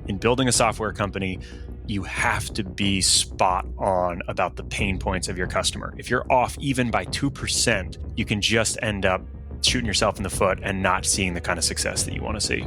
in building a software company, you have to be spot on about the pain points of your customer. If you're off even by 2%, you can just end up shooting yourself in the foot and not seeing the kind of success that you want to see.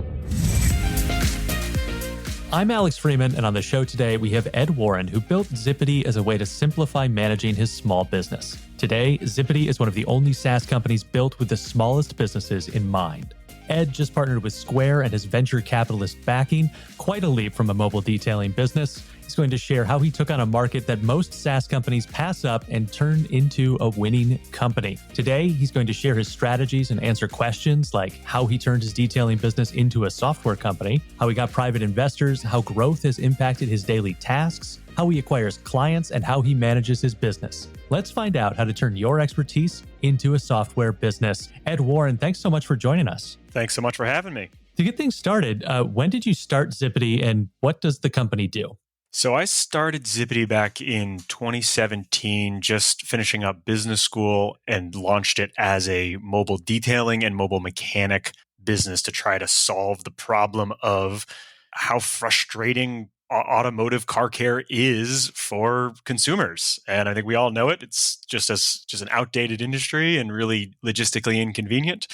I'm Alex Freeman, and on the show today, we have Ed Warren, who built Zippity as a way to simplify managing his small business. Today, Zippity is one of the only SaaS companies built with the smallest businesses in mind. Ed just partnered with Square and his venture capitalist backing, quite a leap from a mobile detailing business. He's going to share how he took on a market that most SaaS companies pass up and turn into a winning company. Today, he's going to share his strategies and answer questions like how he turned his detailing business into a software company, how he got private investors, how growth has impacted his daily tasks, how he acquires clients, and how he manages his business. Let's find out how to turn your expertise into a software business. Ed Warren, thanks so much for joining us. Thanks so much for having me. To get things started, when did you start Zippity and what does the company do? So I started Zippity back in 2017, just finishing up business school, and launched it as a mobile detailing and mobile mechanic business to try to solve the problem of how frustrating automotive car care is for consumers. And I think we all know it. It's just an outdated industry and really logistically inconvenient.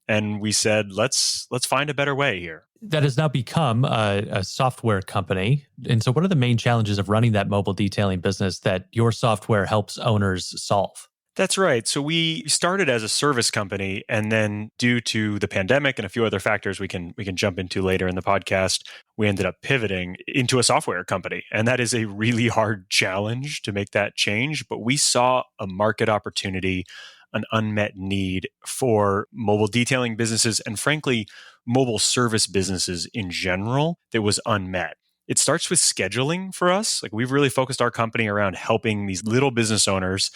And we said, let's find a better way here. That has now become a software company. And so what are the main challenges of running that mobile detailing business that your software helps owners solve? That's right. So we started as a service company, and then due to the pandemic and a few other factors we can jump into later in the podcast, we ended up pivoting into a software company. And that is a really hard challenge to make that change. But we saw a market opportunity, an unmet need for mobile detailing businesses and frankly, mobile service businesses in general that was unmet. It starts with scheduling for us. Like, we've really focused our company around helping these little business owners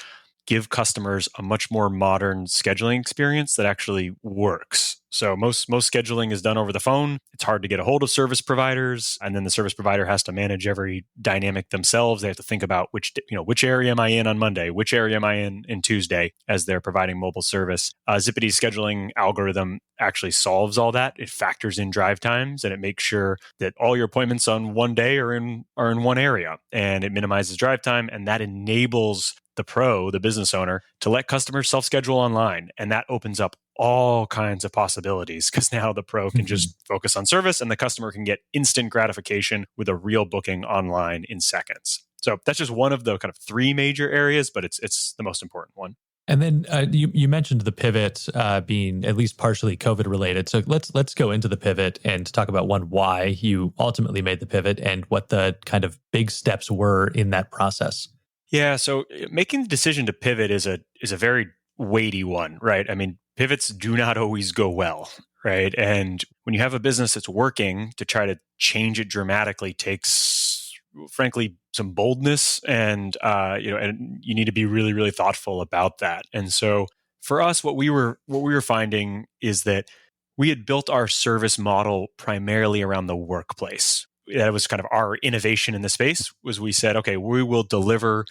give customers a much more modern scheduling experience that actually works. So most scheduling is done over the phone. It's hard to get a hold of service providers, and then the service provider has to manage every dynamic themselves. They have to think about which area am I in on Monday, which area am I in Tuesday as they're providing mobile service. Zippity's scheduling algorithm actually solves all that. It factors in drive times and it makes sure that all your appointments on one day are in one area, and it minimizes drive time, and that enables the business owner, to let customers self-schedule online. And that opens up all kinds of possibilities because now the pro can just focus on service and the customer can get instant gratification with a real booking online in seconds. So that's just one of the kind of three major areas, but it's the most important one. And then you mentioned the pivot being at least partially COVID related. So let's go into the pivot and talk about why you ultimately made the pivot and what the kind of big steps were in that process. Yeah, so making the decision to pivot is a very weighty one, right? I mean, pivots do not always go well, right? And when you have a business that's working, to try to change it dramatically takes, frankly, some boldness, and and you need to be really, really thoughtful about that. And so for us, what we were finding is that we had built our service model primarily around the workplace. That was kind of our innovation in the space. Was we said, okay, we will deliver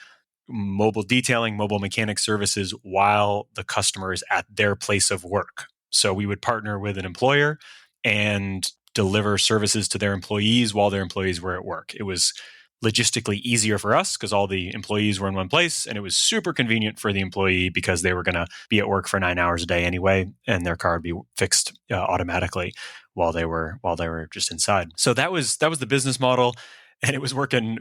mobile detailing, mobile mechanic services while the customer is at their place of work. So we would partner with an employer and deliver services to their employees while their employees were at work. It was logistically easier for us because all the employees were in one place, and it was super convenient for the employee because they were going to be at work for 9 hours a day anyway, and their car would be fixed automatically while they were just inside. So that was the business model. And it was working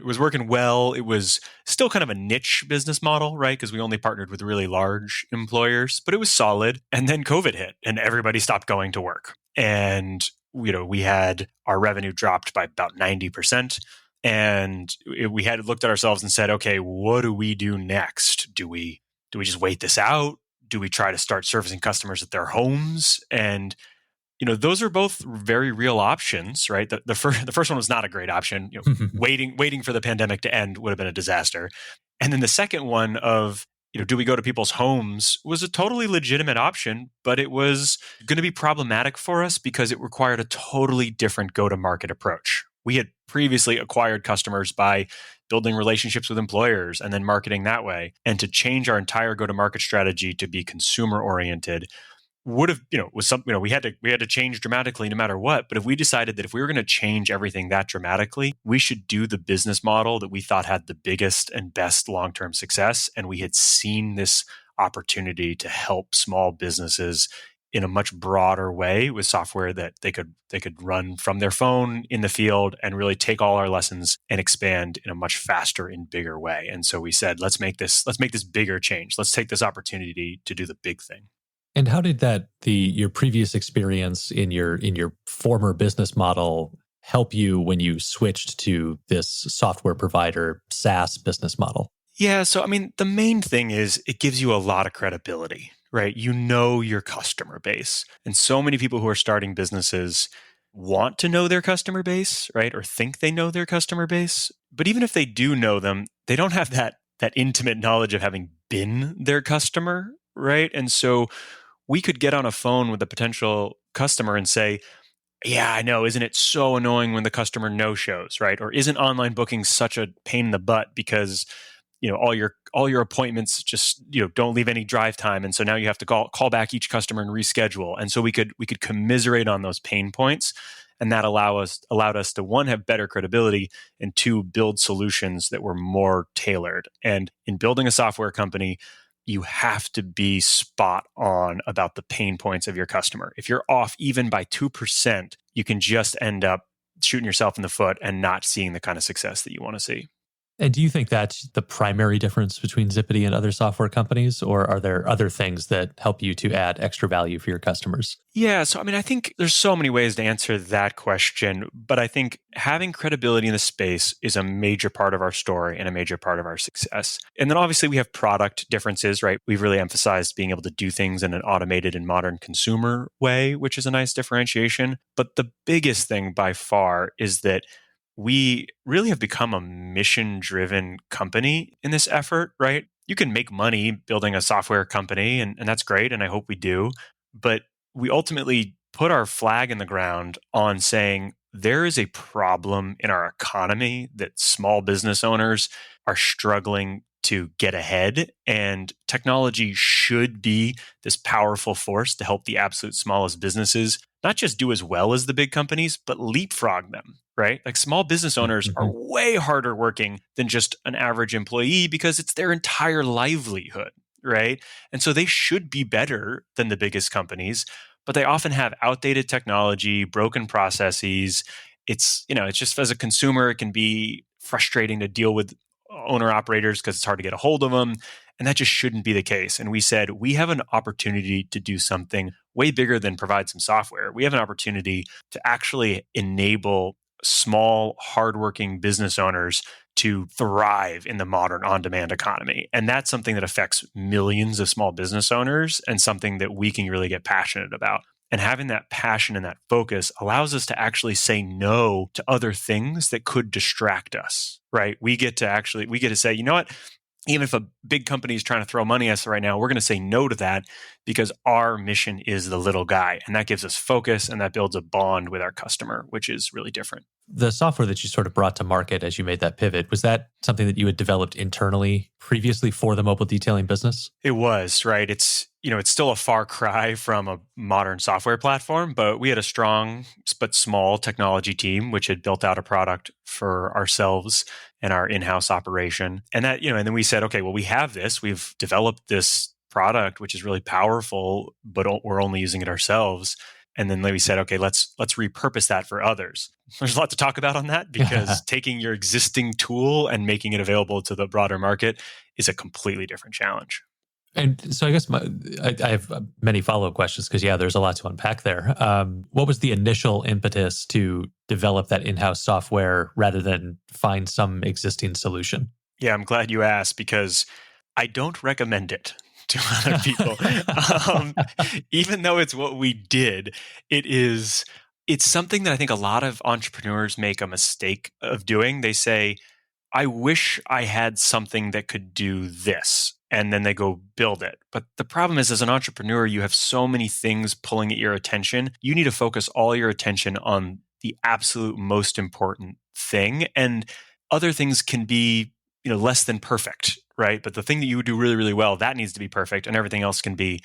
well. It was still kind of a niche business model, right? Because we only partnered with really large employers, but it was solid. And then COVID hit and everybody stopped going to work. And we had our revenue dropped by about 90%. And we had looked at ourselves and said, okay, what do we do next? Do we just wait this out? Do we try to start servicing customers at their homes? And those are both very real options, right? The first one was not a great option. Waiting for the pandemic to end would have been a disaster. And then the second one of, do we go to people's homes was a totally legitimate option, but it was going to be problematic for us because it required a totally different go-to-market approach. We had previously acquired customers by building relationships with employers and then marketing that way. And to change our entire go-to-market strategy to be consumer-oriented would have, was something, we had to change dramatically no matter what. But if we decided that if we were going to change everything that dramatically, we should do the business model that we thought had the biggest and best long-term success. And we had seen this opportunity to help small businesses in a much broader way with software that they could run from their phone in the field and really take all our lessons and expand in a much faster and bigger way. And so we said, let's make this bigger change. Let's take this opportunity to do the big thing. And how did your previous experience in your former business model help you when you switched to this software provider SaaS business model? Yeah, so I mean, the main thing is it gives you a lot of credibility, right? You know your customer base. And so many people who are starting businesses want to know their customer base, right? Or think they know their customer base. But even if they do know them, they don't have that intimate knowledge of having been their customer, right? And so we could get on a phone with a potential customer and say, yeah, I know. Isn't it so annoying when the customer no shows, right? Or isn't online booking such a pain in the butt because all your appointments just don't leave any drive time, and so now you have to call back each customer and reschedule. And so we could commiserate on those pain points, and that allowed us to, one, have better credibility, and two, build solutions that were more tailored. And in building a software company, you have to be spot on about the pain points of your customer. If you're off even by 2%, you can just end up shooting yourself in the foot and not seeing the kind of success that you want to see. And do you think that's the primary difference between Zippity and other software companies, or are there other things that help you to add extra value for your customers? Yeah, so I mean, I think there's so many ways to answer that question, but I think having credibility in the space is a major part of our story and a major part of our success. And then obviously we have product differences, right? We've really emphasized being able to do things in an automated and modern consumer way, which is a nice differentiation. But the biggest thing by far is that we really have become a mission-driven company in this effort, right? You can make money building a software company, and that's great, and I hope we do. But we ultimately put our flag in the ground on saying there is a problem in our economy that small business owners are struggling to get ahead, and technology should be this powerful force to help the absolute smallest businesses not just do as well as the big companies, but leapfrog them, right? Like small business owners are Mm-hmm. way harder working than just an average employee because it's their entire livelihood, right? And so they should be better than the biggest companies, but they often have outdated technology, broken processes. It's just, as a consumer, it can be frustrating to deal with owner operators because it's hard to get a hold of them. And that just shouldn't be the case. And we said, we have an opportunity to do something way bigger than provide some software. We have an opportunity to actually enable small, hardworking business owners to thrive in the modern on-demand economy. And that's something that affects millions of small business owners and something that we can really get passionate about. And having that passion and that focus allows us to actually say no to other things that could distract us, right? We get to say, you know what? Even if a big company is trying to throw money at us right now, we're going to say no to that because our mission is the little guy. And that gives us focus, and that builds a bond with our customer, which is really different. The software that you sort of brought to market as you made that pivot, was that something that you had developed internally previously for the mobile detailing business? It was, right? It's still a far cry from a modern software platform, but we had a strong but small technology team, which had built out a product for ourselves and our in-house operation. And and then we said, okay, well, we have this. We've developed this product, which is really powerful, but we're only using it ourselves. And then we said, okay, let's repurpose that for others. There's a lot to talk about on that because taking your existing tool and making it available to the broader market is a completely different challenge. And so I guess I have many follow-up questions because, yeah, there's a lot to unpack there. What was the initial impetus to develop that in-house software rather than find some existing solution? Yeah, I'm glad you asked because I don't recommend it to other people. um, Even though it's what we did, it's something that I think a lot of entrepreneurs make a mistake of doing. They say, I wish I had something that could do this. And then they go build it. But the problem is, as an entrepreneur, you have so many things pulling at your attention. You need to focus all your attention on the absolute most important thing. And other things can be, less than perfect, right? But the thing that you do really, really well, that needs to be perfect. And everything else can be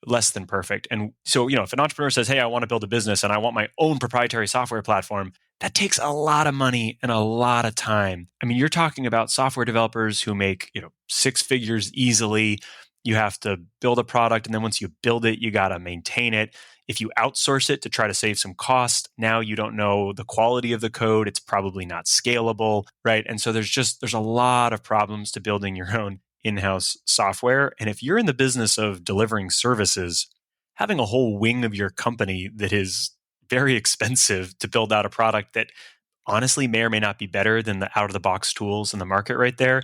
less than perfect. And so, if an entrepreneur says, hey, I want to build a business and I want my own proprietary software platform, that takes a lot of money and a lot of time. I mean, you're talking about software developers who make, six figures easily. You have to build a product. And then once you build it, you got to maintain it. If you outsource it to try to save some cost, now you don't know the quality of the code. It's probably not scalable, right? And so there's a lot of problems to building your own in-house software. And if you're in the business of delivering services, having a whole wing of your company that is very expensive to build out a product that honestly may or may not be better than the out-of-the-box tools in the market right there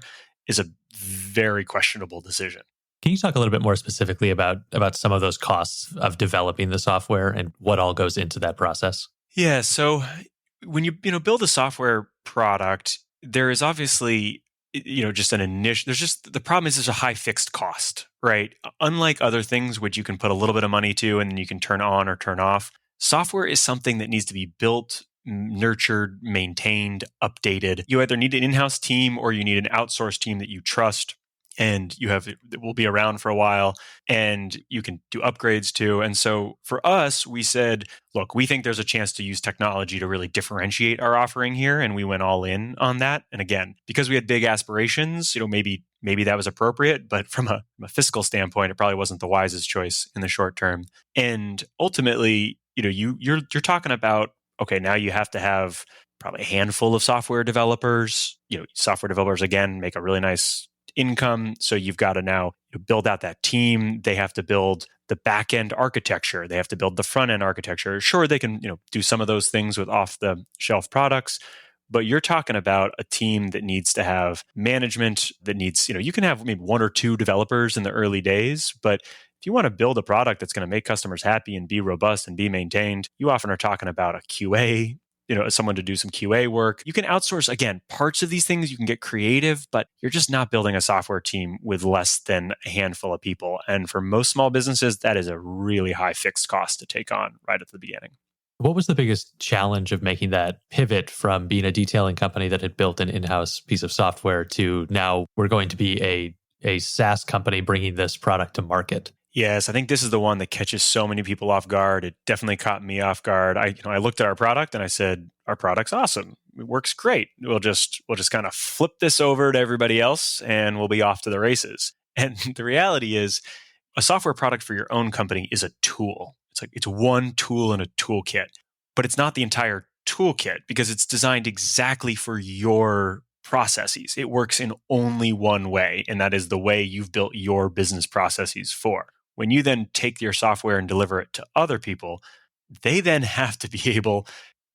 is a very questionable decision. Can you talk a little bit more specifically about some of those costs of developing the software and what all goes into that process? Yeah. So when you build a software product, there is obviously just an initial. There's just the problem is there's a high fixed cost, right? Unlike other things which you can put a little bit of money to and then you can turn on or turn off. Software is something that needs to be built, nurtured, maintained, updated. You either need an in-house team or you need an outsourced team that you trust and that will be around for a while and you can do upgrades to. And so for us, we said, look, we think there's a chance to use technology to really differentiate our offering here. And we went all in on that. And again, because we had big aspirations, maybe that was appropriate, but from a fiscal standpoint, it probably wasn't the wisest choice in the short term. And ultimately, you're talking about, okay, now you have to have probably a handful of software developers. Software developers, again, make a really nice income. So you've got to now build out that team. They have to build the back end architecture. They have to build the front end architecture. Sure, they can do some of those things with off the shelf products, but you're talking about a team that needs to have management, that needs, you can have maybe one or two developers in the early days, but if you want to build a product that's going to make customers happy and be robust and be maintained, you often are talking about a QA, someone to do some QA work. You can outsource, again, parts of these things. You can get creative, but you're just not building a software team with less than a handful of people. And for most small businesses, that is a really high fixed cost to take on right at the beginning. What was the biggest challenge of making that pivot from being a detailing company that had built an in-house piece of software to now we're going to be a SaaS company bringing this product to market? Yes, I think this is the one that catches so many people off guard. It definitely caught me off guard. I looked at our product and I said, our product's awesome. It works great. We'll just kind of flip this over to everybody else and we'll be off to the races. And the reality is a software product for your own company is a tool. It's one tool in a toolkit, but it's not the entire toolkit because it's designed exactly for your processes. It works in only one way, and that is the way you've built your business processes for. When you then take your software and deliver it to other people, they then have to be able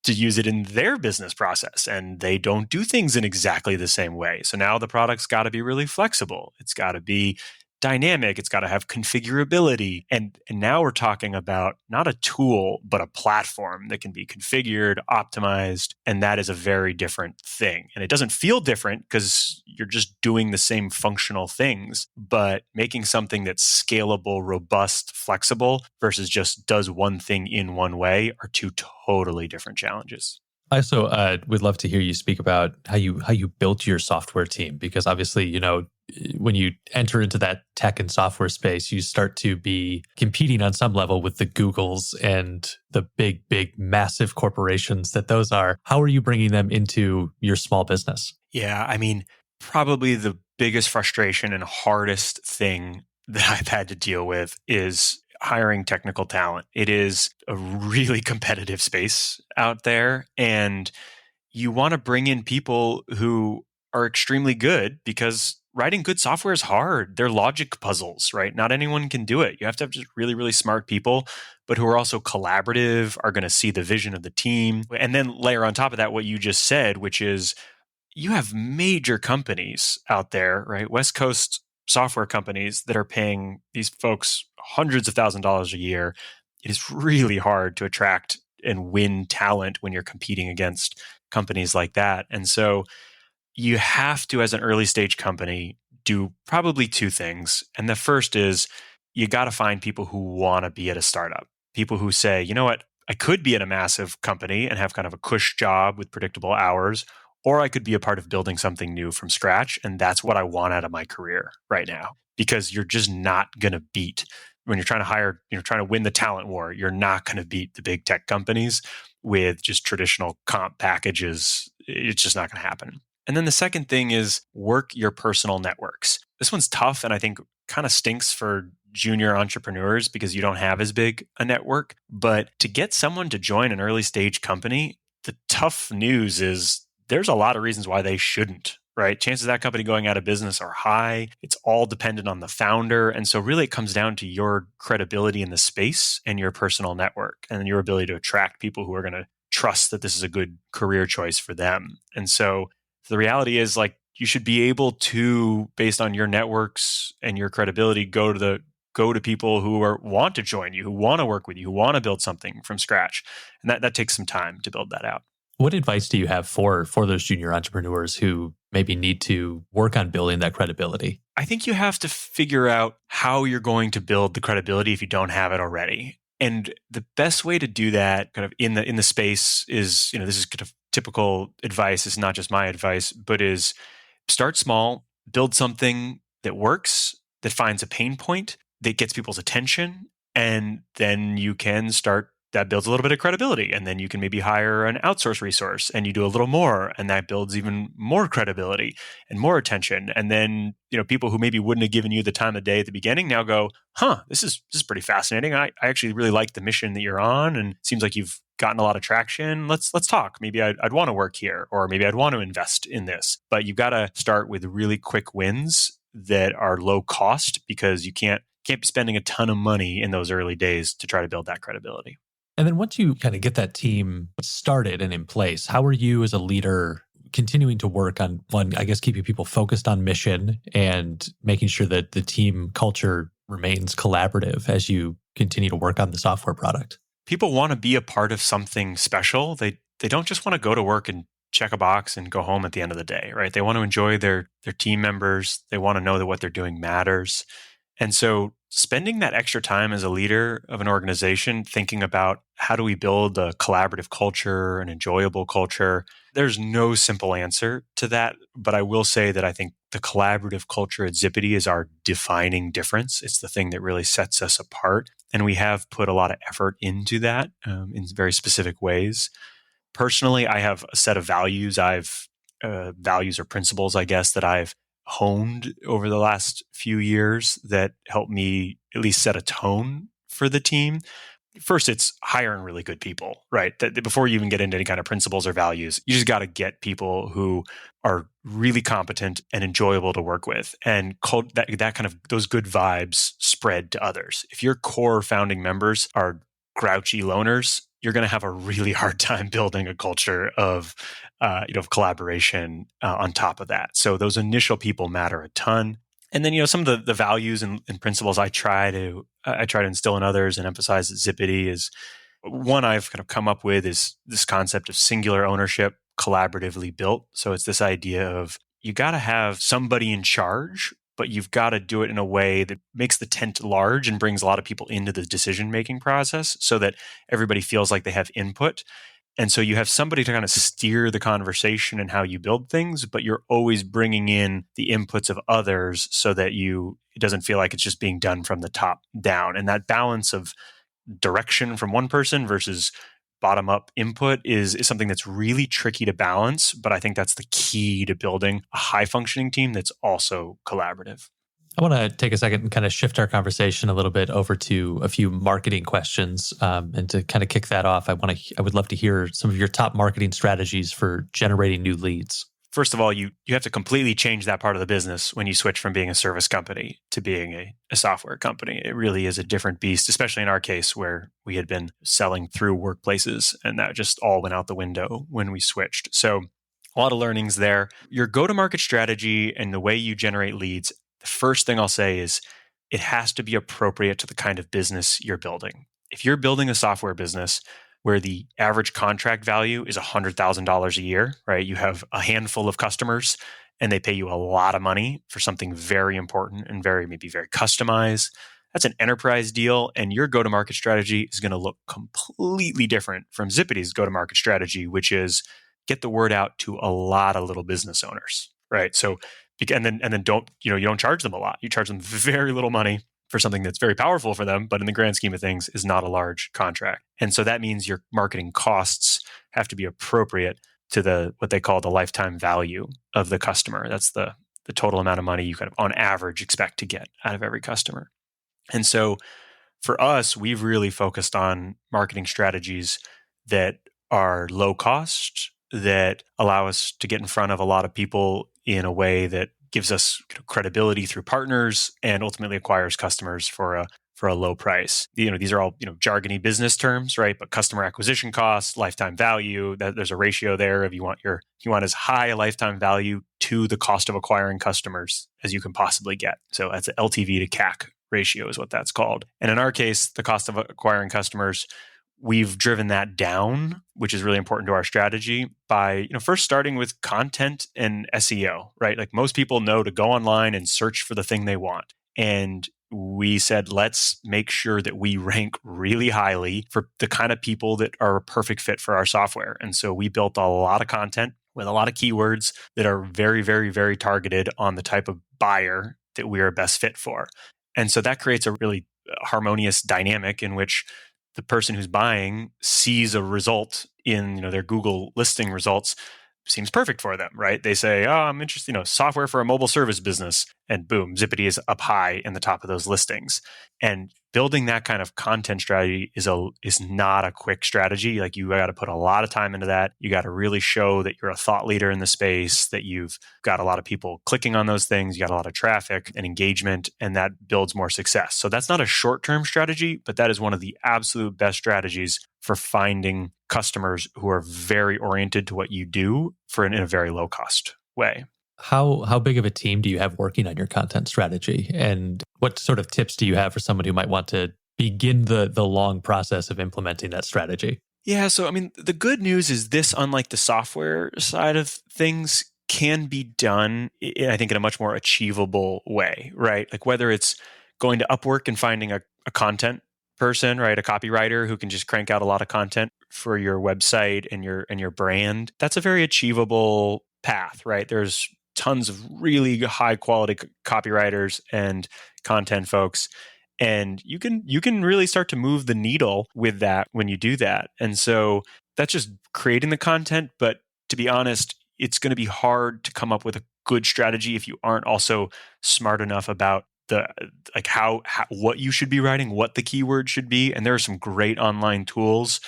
to use it in their business process, and they don't do things in exactly the same way. So now the product's got to be really flexible. It's got to be dynamic. It's got to have configurability. And now we're talking about not a tool, but a platform that can be configured, optimized. And that is a very different thing. And it doesn't feel different because you're just doing the same functional things, but making something that's scalable, robust, flexible versus just does one thing in one way are two totally different challenges. I also would love to hear you speak about how you built your software team, because obviously, when you enter into that tech and software space, you start to be competing on some level with the Googles and the big, massive corporations that those are. How are you bringing them into your small business? Yeah, I mean, probably the biggest frustration and hardest thing that I've had to deal with is hiring technical talent. It is a really competitive space out there, and you want to bring in people who are extremely good because writing good software is hard. They're logic puzzles, right? Not anyone can do it. You have to have just really, really smart people, but who are also collaborative, are going to see the vision of the team. And then layer on top of that what you just said, which is you have major companies out there, right? West Coast software companies that are paying these folks hundreds of thousands of dollars a year. It is really hard to attract and win talent when you're competing against companies like that. And so you have to, as an early stage company, do probably two things. And the first is you got to find people who want to be at a startup, people who say, you know what, I could be at a massive company and have kind of a cush job with predictable hours, or I could be a part of building something new from scratch. And that's what I want out of my career right now, because you're just not going to beat when you're trying to hire, trying to win the talent war, you're not going to beat the big tech companies with just traditional comp packages. It's just not going to happen. And then the second thing is work your personal networks. This one's tough and I think kind of stinks for junior entrepreneurs because you don't have as big a network. But to get someone to join an early stage company, the tough news is there's a lot of reasons why they shouldn't, right? Chances of that company going out of business are high. It's all dependent on the founder. And so really it comes down to your credibility in the space and your personal network and your ability to attract people who are going to trust that this is a good career choice for them. And so the reality is like you should be able to, based on your networks and your credibility, go to people who want to join you, who want to work with you, who want to build something from scratch. And that takes some time to build that out. What advice do you have for those junior entrepreneurs who maybe need to work on building that credibility? I think you have to figure out how you're going to build the credibility if you don't have it already. And the best way to do that kind of in the space is, this is kind of typical advice. It's not just my advice, but is start small, build something that works, that finds a pain point, that gets people's attention, and then you can start. That builds a little bit of credibility. And then you can maybe hire an outsource resource and you do a little more. And that builds even more credibility and more attention. And then, people who maybe wouldn't have given you the time of day at the beginning now go, this is pretty fascinating. I actually really like the mission that you're on. And it seems like you've gotten a lot of traction. Let's talk. Maybe I'd want to work here, or maybe I'd want to invest in this. But you've got to start with really quick wins that are low cost because you can't be spending a ton of money in those early days to try to build that credibility. And then once you kind of get that team started and in place, how are you as a leader continuing to work on, one, I guess, keeping people focused on mission and making sure that the team culture remains collaborative as you continue to work on the software product? People want to be a part of something special. They don't just want to go to work and check a box and go home at the end of the day, right? They want to enjoy their team members. They want to know that what they're doing matters. And so spending that extra time as a leader of an organization, thinking about how do we build a collaborative culture, an enjoyable culture, there's no simple answer to that. But I will say that I think the collaborative culture at Zippity is our defining difference. It's the thing that really sets us apart. And we have put a lot of effort into that in very specific ways. Personally, I have a set of values. Values or principles, I guess, that I've honed over the last few years that help me at least set a tone for the team. First, it's hiring really good people, right? That before you even get into any kind of principles or values, you just got to get people who are really competent and enjoyable to work with, and that kind of those good vibes spread to others. If your core founding members are grouchy loners, you're going to have a really hard time building a culture of collaboration on top of that. So those initial people matter a ton. And then, some of the values and principles I try to instill in others and emphasize at Zippity is one I've kind of come up with is this concept of singular ownership, collaboratively built. So it's this idea of you got to have somebody in charge, but you've got to do it in a way that makes the tent large and brings a lot of people into the decision-making process so that everybody feels like they have input. And so you have somebody to kind of steer the conversation and how you build things, but you're always bringing in the inputs of others so that it doesn't feel like it's just being done from the top down. And that balance of direction from one person versus bottom up input is something that's really tricky to balance. But I think that's the key to building a high functioning team that's also collaborative. I want to take a second and kind of shift our conversation a little bit over to a few marketing questions. And to kind of kick that off, I would love to hear some of your top marketing strategies for generating new leads. First of all, you have to completely change that part of the business when you switch from being a service company to being a software company. It really is a different beast, especially in our case where we had been selling through workplaces and that just all went out the window when we switched. So a lot of learnings there. Your go-to-market strategy and the way you generate leads, the first thing I'll say is it has to be appropriate to the kind of business you're building. If you're building a software business where the average contract value is $100,000 a year, right? You have a handful of customers and they pay you a lot of money for something very important and maybe very customized. That's an enterprise deal, and your go-to-market strategy is going to look completely different from Zippity's go-to-market strategy, which is get the word out to a lot of little business owners, right? So, and then don't, you don't charge them a lot. You charge them very little money. for something that's very powerful for them, but in the grand scheme of things is not a large contract. And so that means your marketing costs have to be appropriate to the what they call the lifetime value of the customer. That's the total amount of money you kind of on average expect to get out of every customer. And so for us, we've really focused on marketing strategies that are low cost, that allow us to get in front of a lot of people in a way that gives us credibility through partners and ultimately acquires customers for a low price. These are all jargony business terms, right? But customer acquisition costs, lifetime value, that there's a ratio there of you want as high a lifetime value to the cost of acquiring customers as you can possibly get. So that's an LTV to CAC ratio is what that's called. And in our case, the cost of acquiring customers, we've driven that down, which is really important to our strategy by, first starting with content and SEO, right? Like most people know to go online and search for the thing they want. And we said, let's make sure that we rank really highly for the kind of people that are a perfect fit for our software. And so we built a lot of content with a lot of keywords that are very, very, very targeted on the type of buyer that we are best fit for. And so that creates a really harmonious dynamic in which the person who's buying sees a result in their Google listing results seems perfect for them, right? They say, oh, I'm interested, software for a mobile service business. And boom, Zippity is up high in the top of those listings. And building that kind of content strategy is not a quick strategy. Like you got to put a lot of time into that. You got to really show that you're a thought leader in the space, that you've got a lot of people clicking on those things, you got a lot of traffic and engagement, and that builds more success. So that's not a short-term strategy, but that is one of the absolute best strategies for finding customers who are very oriented to what you do in a very low cost way. How big of a team do you have working on your content strategy? And what sort of tips do you have for someone who might want to begin the long process of implementing that strategy? Yeah, so the good news is this, unlike the software side of things, can be done, I think, in a much more achievable way, right? Like whether it's going to Upwork and finding a content person, right, a copywriter who can just crank out a lot of content for your website and your brand, that's a very achievable path, right? There's tons of really high quality copywriters and content folks, and you can really start to move the needle with that when you do that. And so that's just creating the content, but to be honest, it's going to be hard to come up with a good strategy if you aren't also smart enough about how what you should be writing, what the keyword should be. And there are some great online tools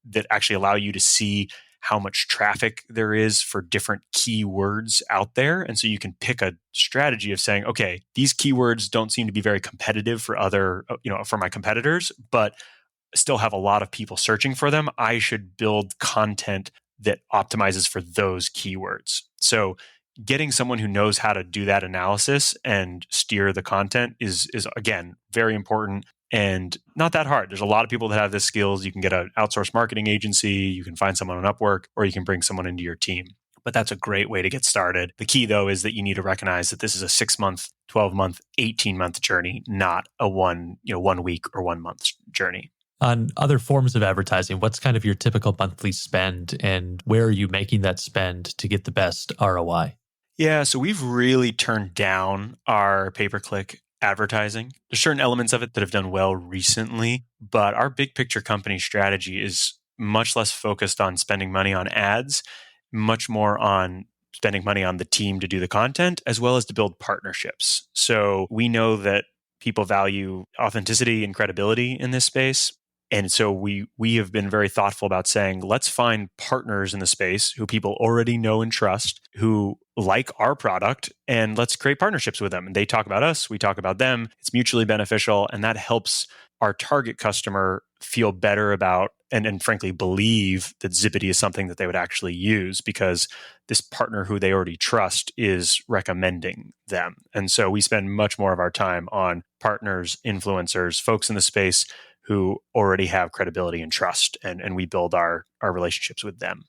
that actually allow you to see how much traffic there is for different keywords out there. And so you can pick a strategy of saying, okay, these keywords don't seem to be very competitive for for my competitors, but still have a lot of people searching for them. I should build content that optimizes for those keywords. So getting someone who knows how to do that analysis and steer the content is again, very important and not that hard. There's a lot of people that have the skills. You can get an outsourced marketing agency, you can find someone on Upwork, or you can bring someone into your team. But that's a great way to get started. The key, though, is that you need to recognize that this is a 6-month, 12-month, 18-month journey, not a 1 week or 1 month journey. On other forms of advertising, what's kind of your typical monthly spend, and where are you making that spend to get the best ROI? Yeah, so we've really turned down our pay-per-click advertising. There's certain elements of it that have done well recently, but our big picture company strategy is much less focused on spending money on ads, much more on spending money on the team to do the content, as well as to build partnerships. So we know that people value authenticity and credibility in this space. And so we have been very thoughtful about saying, let's find partners in the space who people already know and trust, who like our product, and let's create partnerships with them. And they talk about us, we talk about them. It's mutually beneficial. And that helps our target customer feel better about and frankly believe that Zippity is something that they would actually use because this partner who they already trust is recommending them. And so we spend much more of our time on partners, influencers, folks in the space who already have credibility and trust, and we build our relationships with them.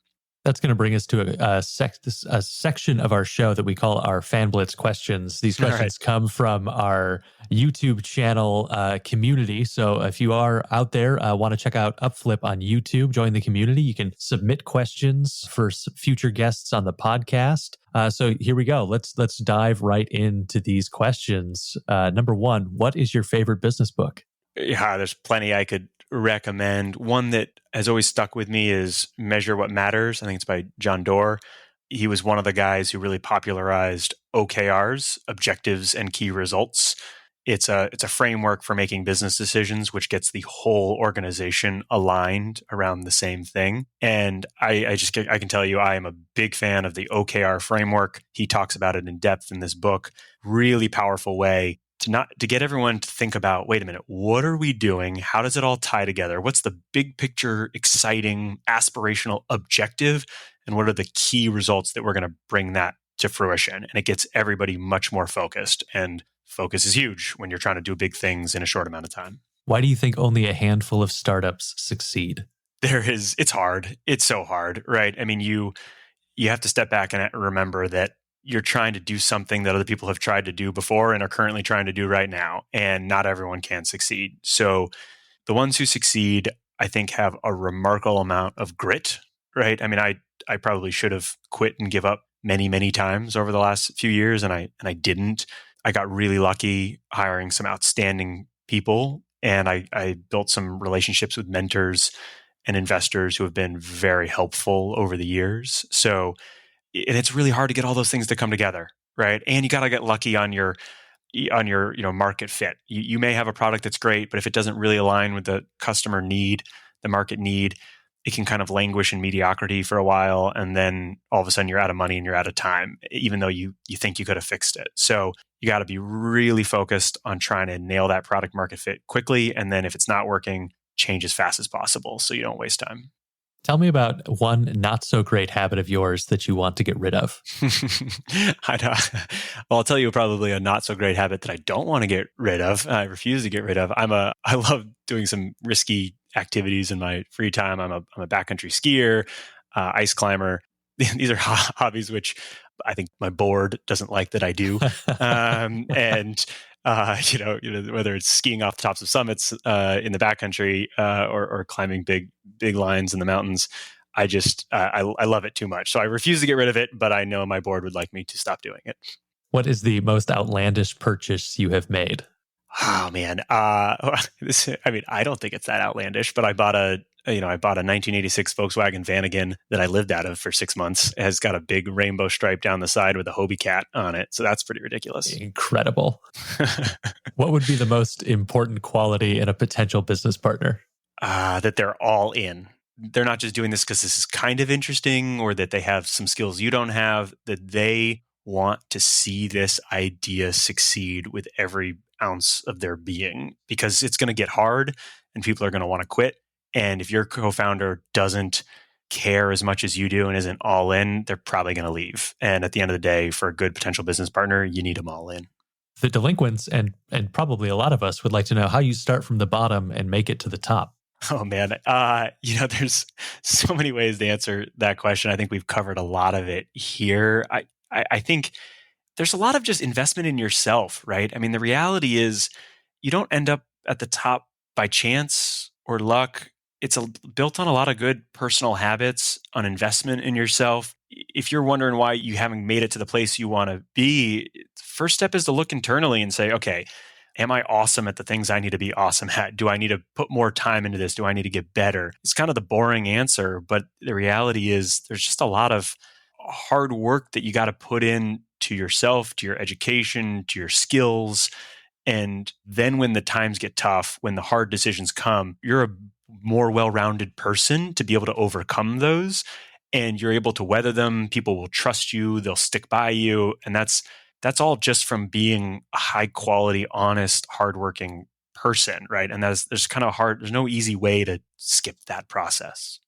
That's going to bring us to a section of our show that we call our Fan Blitz questions. These All right. questions come from our YouTube channel community. So if you are out there, want to check out Upflip on YouTube, join the community. You can submit questions for future guests on the podcast. So here we go. Let's dive right into these questions. Number one, what is your favorite business book? Yeah, there's plenty I could recommend. One that has always stuck with me is Measure What Matters. I think it's by John Doerr. He was one of the guys who really popularized OKRs, objectives and key results. It's a framework for making business decisions, which gets the whole organization aligned around the same thing. And I can tell you, I am a big fan of the OKR framework. He talks about it in depth in this book. Really powerful way to get everyone to think about, wait a minute, what are we doing? How does it all tie together? What's the big picture, exciting, aspirational objective? And what are the key results that we're going to bring that to fruition? And it gets everybody much more focused. And focus is huge when you're trying to do big things in a short amount of time. Why do you think only a handful of startups succeed? It's hard. It's so hard, right? I mean, you have to step back and remember that you're trying to do something that other people have tried to do before and are currently trying to do right now. And not everyone can succeed. So the ones who succeed, I think, have a remarkable amount of grit, right? I mean, I probably should have quit and give up many, many times over the last few years. And I didn't. I got really lucky hiring some outstanding people. And I built some relationships with mentors and investors who have been very helpful over the years. So, and it's really hard to get all those things to come together, right? And you got to get lucky on your market fit. You may have a product that's great, but if it doesn't really align with the customer need, the market need, it can kind of languish in mediocrity for a while, and then all of a sudden you're out of money and you're out of time, even though you think you could have fixed it. So you got to be really focused on trying to nail that product market fit quickly, and then if it's not working, change as fast as possible so you don't waste time. Tell me about one not so great habit of yours that you want to get rid of. Well, I'll tell you probably a not so great habit that I don't want to get rid of. I refuse to get rid of. I love doing some risky activities in my free time. I'm a backcountry skier, ice climber. These are hobbies which I think my board doesn't like that I do. And whether it's skiing off the tops of summits in the backcountry or climbing big lines in the mountains, I love it too much. So I refuse to get rid of it, but I know my board would like me to stop doing it. What is the most outlandish purchase you have made? Oh man, I don't think it's that outlandish, but I bought a 1986 Volkswagen Vanagon that I lived out of for 6 months. It has got a big rainbow stripe down the side with a Hobie cat on it. So that's pretty ridiculous. Incredible. What would be the most important quality in a potential business partner? That they're all in. They're not just doing this because this is kind of interesting or that they have some skills you don't have, that they want to see this idea succeed with every ounce of their being, because it's going to get hard and people are going to want to quit. And if your co-founder doesn't care as much as you do and isn't all in, they're probably going to leave. And at the end of the day, for a good potential business partner, you need them all in. The delinquents and probably a lot of us would like to know how you start from the bottom and make it to the top. Oh man, there's so many ways to answer that question. I think we've covered a lot of it here. I think there's a lot of just investment in yourself, right? I mean, the reality is you don't end up at the top by chance or luck. It's built on a lot of good personal habits, on investment in yourself. If you're wondering why you haven't made it to the place you want to be, the first step is to look internally and say, okay, am I awesome at the things I need to be awesome at? Do I need to put more time into this? Do I need to get better? It's kind of the boring answer, but the reality is there's just a lot of hard work that you got to put in to yourself, to your education, to your skills. And then when the times get tough, when the hard decisions come, you're a more well-rounded person to be able to overcome those, and you're able to weather them. People will trust you. They'll stick by you. And that's all just from being a high quality, honest, hardworking person, right? And there's kind of hard, there's no easy way to skip that process.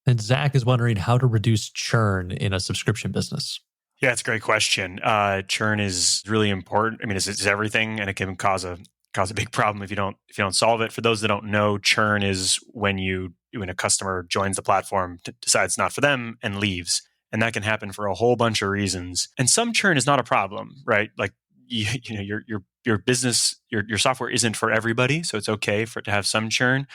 And Zach is wondering how to reduce churn in a subscription business. Yeah, it's a great question. Churn is really important. I mean, it's everything, and it can cause a big problem if you don't solve it. For those that don't know, churn is when you when a customer joins the platform, decides not for them and leaves. And that can happen for a whole bunch of reasons. And some churn is not a problem, right? Like your business, your software isn't for everybody, so it's okay for it to have some churn.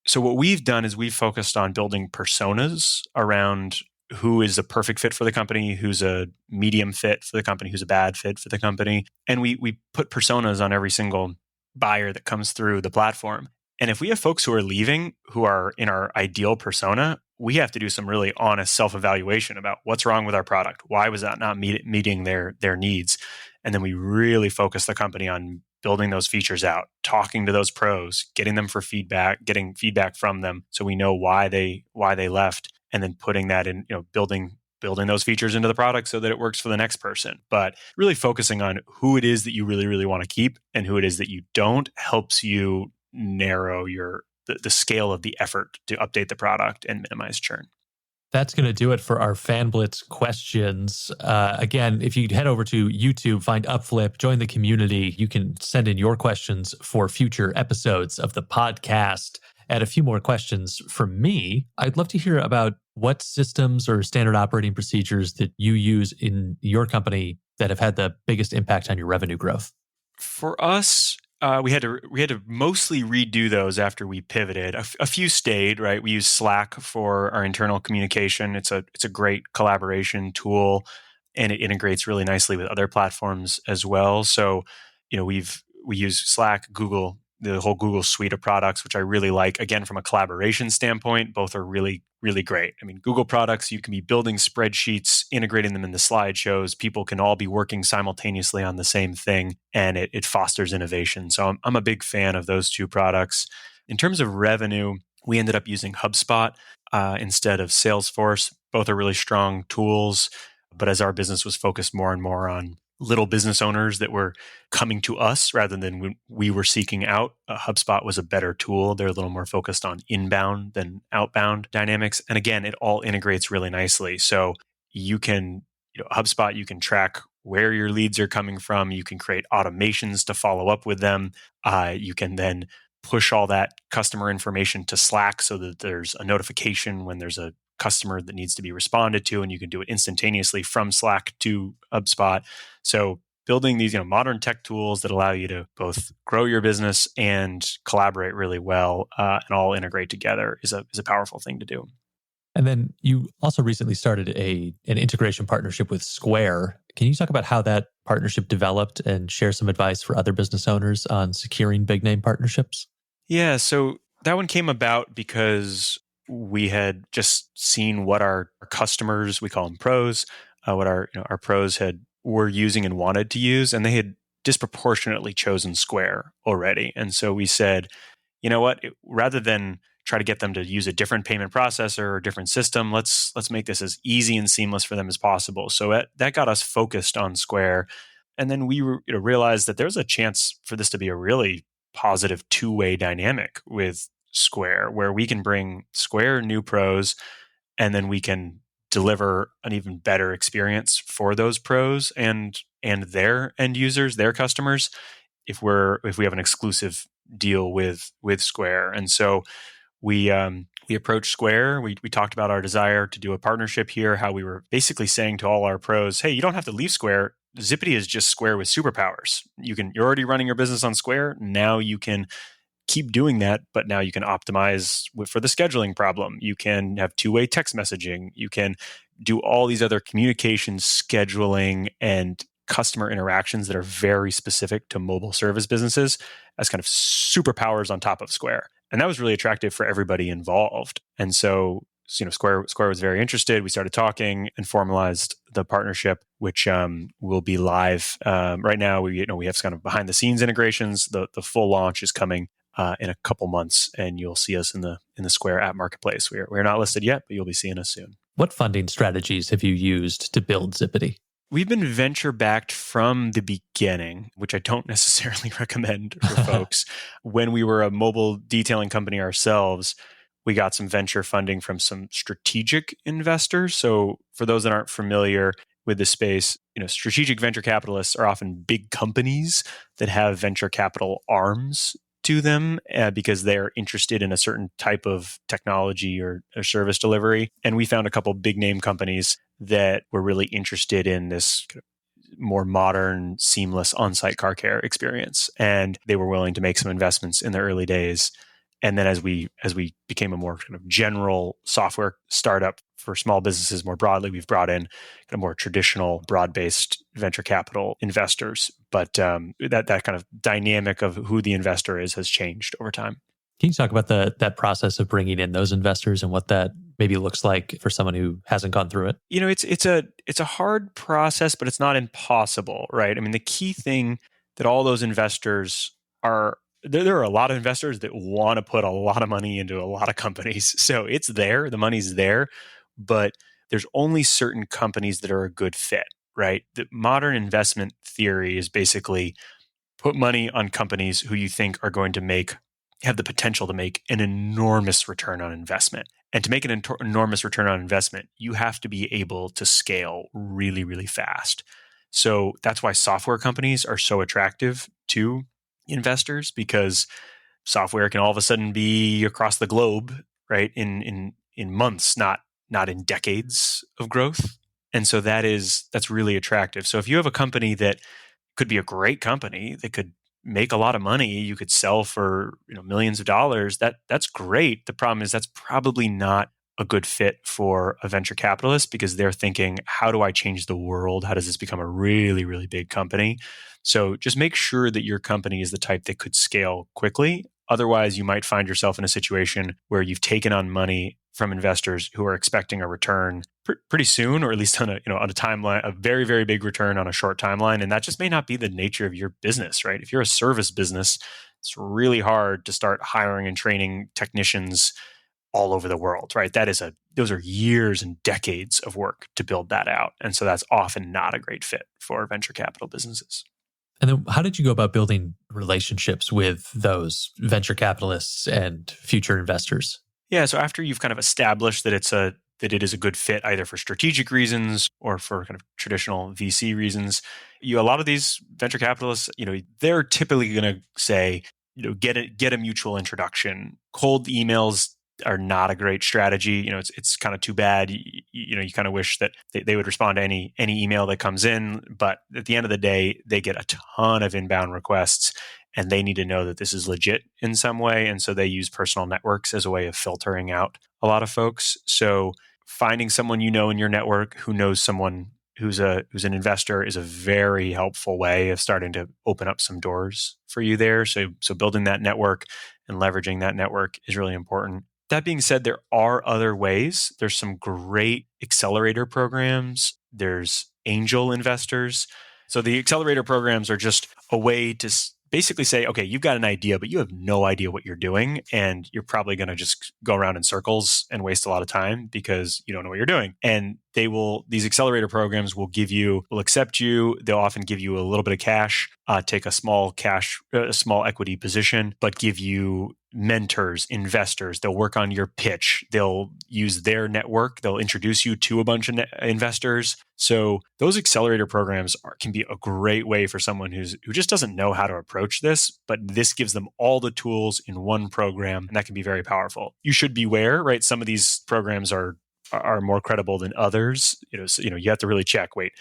So what we've done is we've focused on building personas around who is a perfect fit for the company, who's a medium fit for the company, who's a bad fit for the company. And we put personas on every single buyer that comes through the platform. And if we have folks who are leaving who are in our ideal persona, we have to do some really honest self-evaluation about what's wrong with our product. Why was that not meeting their needs? And then we really focus the company on building those features out, talking to those pros, getting them for feedback, getting feedback from them so we know why they left, and then putting that in, building those features into the product so that it works for the next person. But really focusing on who it is that you really, really want to keep and who it is that you don't helps you narrow the scale of the effort to update the product and minimize churn. That's going to do it for our Fan Blitz questions. Again, if you head over to YouTube, find Upflip, join the community, you can send in your questions for future episodes of the podcast. Add a few more questions from me. I'd love to hear about what systems or standard operating procedures that you use in your company that have had the biggest impact on your revenue growth. For us, we had to mostly redo those after we pivoted. A few stayed, right? We use Slack for our internal communication. It's a great collaboration tool, and it integrates really nicely with other platforms as well. So, we use Slack, Google, the whole Google suite of products, which I really like. Again, from a collaboration standpoint, both are really, really great. I mean, Google products, you can be building spreadsheets, integrating them into slideshows. People can all be working simultaneously on the same thing, and it fosters innovation. So I'm a big fan of those two products. In terms of revenue, we ended up using HubSpot instead of Salesforce. Both are really strong tools, but as our business was focused more and more on little business owners that were coming to us rather than when we were seeking out, HubSpot was a better tool. They're a little more focused on inbound than outbound dynamics. And again, it all integrates really nicely. So you can, HubSpot, you can track where your leads are coming from. You can create automations to follow up with them. You can then push all that customer information to Slack so that there's a notification when there's a customer that needs to be responded to, and you can do it instantaneously from Slack to HubSpot. So building these modern tech tools that allow you to both grow your business and collaborate really well and all integrate together is a powerful thing to do. And then you also recently started an integration partnership with Square. Can you talk about how that partnership developed and share some advice for other business owners on securing big name partnerships? Yeah, so that one came about because we had just seen what our customers, we call them pros, what our pros were using and wanted to use, and they had disproportionately chosen Square already. And so we said, you know what, rather than try to get them to use a different payment processor or a different system, let's make this as easy and seamless for them as possible. So that got us focused on Square. And then we realized that there's a chance for this to be a really positive two-way dynamic with Square, where we can bring Square new pros, and then we can deliver an even better experience for those pros and their end users, their customers, if we have an exclusive deal with Square. And so we approached Square. We talked about our desire to do a partnership here, how we were basically saying to all our pros, hey, you don't have to leave Square. Zippity is just Square with superpowers. You're already running your business on Square. Now you can keep doing that, but now you can optimize for the scheduling problem. You can have two-way text messaging. You can do all these other communication, scheduling, and customer interactions that are very specific to mobile service businesses as kind of superpowers on top of Square. And that was really attractive for everybody involved. And so Square was very interested. We started talking and formalized the partnership, which will be live right now. We have kind of behind the scenes integrations. The full launch is coming in a couple months, and you'll see us in the Square app marketplace. We're not listed yet, but you'll be seeing us soon. What funding strategies have you used to build Zippity? We've been venture backed from the beginning, which I don't necessarily recommend for folks. When we were a mobile detailing company ourselves, we got some venture funding from some strategic investors. So for those that aren't familiar with the space, strategic venture capitalists are often big companies that have venture capital arms to them because they're interested in a certain type of technology or service delivery. And we found a couple big name companies that were really interested in this kind of more modern, seamless on-site car care experience, and they were willing to make some investments in the early days. And then as we became a more kind of general software startup for small businesses more broadly, we've brought in kind of more traditional, broad-based venture capital investors. But that kind of dynamic of who the investor is has changed over time. Can you talk about that process of bringing in those investors and what that maybe looks like for someone who hasn't gone through it? It's a hard process, but it's not impossible, right? I mean, the key thing that all those investors are there are a lot of investors that want to put a lot of money into a lot of companies. So it's there, the money's there, but there's only certain companies that are a good fit, right? The modern investment theory is basically put money on companies who you think are going to have the potential to make an enormous return on investment. And to make an enormous return on investment, you have to be able to scale really, really fast. So that's why software companies are so attractive to investors, because software can all of a sudden be across the globe, right? In months, not in decades of growth. And so that's really attractive. So if you have a company that could be a great company that could make a lot of money, you could sell for millions of dollars, that's great. The problem is that's probably not a good fit for a venture capitalist, because they're thinking, how do I change the world? How does this become a really, really big company? So just make sure that your company is the type that could scale quickly. Otherwise, you might find yourself in a situation where you've taken on money from investors who are expecting a return pretty soon, or at least on a timeline, a very, very big return on a short timeline. And that just may not be the nature of your business, right? If you're a service business, it's really hard to start hiring and training technicians all over the world, right? Those are years and decades of work to build that out. And so that's often not a great fit for venture capital businesses. And then how did you go about building relationships with those venture capitalists and future investors? Yeah, so after you've kind of established that it is a good fit either for strategic reasons or for kind of traditional VC reasons, a lot of these venture capitalists, they're typically going to say, get a mutual introduction. Cold emails are not a great strategy. It's kind of too bad. You kind of wish that they would respond to any email that comes in, but at the end of the day, they get a ton of inbound requests, and they need to know that this is legit in some way. And so they use personal networks as a way of filtering out a lot of folks. So finding someone in your network who knows someone who's an investor is a very helpful way of starting to open up some doors for you there. So building that network and leveraging that network is really important. That being said, there are other ways. There's some great accelerator programs. There's angel investors. So the accelerator programs are just a way to basically say, okay, you've got an idea, but you have no idea what you're doing. And you're probably going to just go around in circles and waste a lot of time because you don't know what you're doing. And these accelerator programs will accept you. They'll often give you a little bit of cash, take a small equity position, but give you mentors, investors. They'll work on your pitch. They'll use their network. They'll introduce you to a bunch of investors. So those accelerator programs can be a great way for someone who just doesn't know how to approach this, but this gives them all the tools in one program, and that can be very powerful. You should beware, right? Some of these programs are more credible than others. So, you have to really check, wait,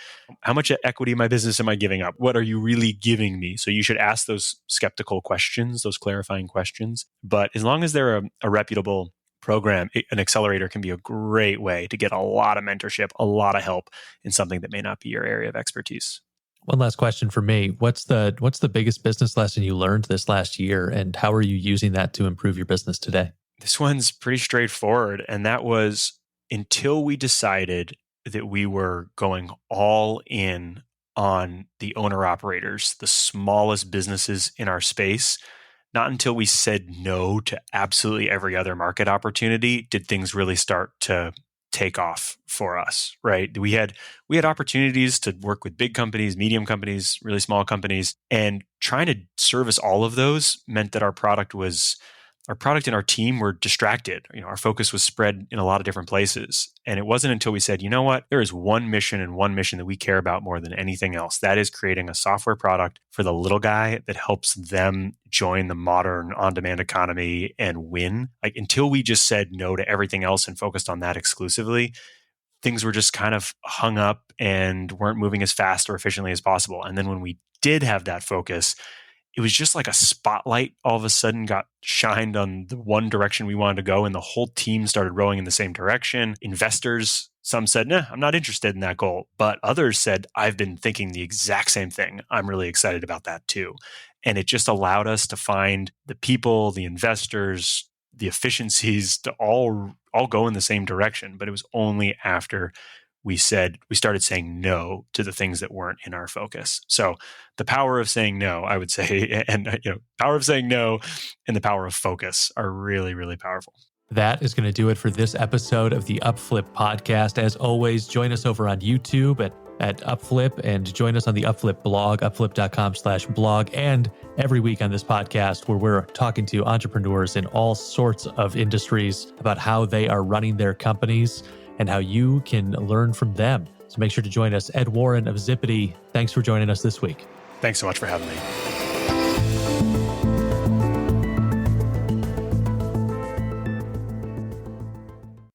how much equity in my business am I giving up? What are you really giving me? So you should ask those skeptical questions, those clarifying questions. But as long as they're a reputable program, an accelerator can be a great way to get a lot of mentorship, a lot of help in something that may not be your area of expertise. One last question for me. What's the biggest business lesson you learned this last year, and how are you using that to improve your business today? This one's pretty straightforward, and that was, until we decided that we were going all in on the owner operators, the smallest businesses in our space, not until we said no to absolutely every other market opportunity did things really start to take off for us, right? We had opportunities to work with big companies, medium companies, really small companies, and trying to service all of those meant that our product was our product and our team were distracted. Our focus was spread in a lot of different places. And it wasn't until we said, you know what, there is one mission and one mission that we care about more than anything else. That is creating a software product for the little guy that helps them join the modern on-demand economy and win. Like, until we just said no to everything else and focused on that exclusively, things were just kind of hung up and weren't moving as fast or efficiently as possible. And then when we did have that focus, it was just like a spotlight all of a sudden got shined on the one direction we wanted to go, and the whole team started rowing in the same direction. Investors, some said, nah, I'm not interested in that goal. But others said, I've been thinking the exact same thing. I'm really excited about that too. And it just allowed us to find the people, the investors, the efficiencies to all go in the same direction. But it was only after we started saying no to the things that weren't in our focus. So the power of saying no, I would say, and power of saying no and the power of focus are really, really powerful. That is going to do it for this episode of the Upflip podcast. As always, join us over on YouTube at Upflip, and join us on the Upflip blog, upflip.com/blog, and every week on this podcast where we're talking to entrepreneurs in all sorts of industries about how they are running their companies and how you can learn from them. So make sure to join us. Ed Warren of Zippity, thanks for joining us this week. Thanks so much for having me.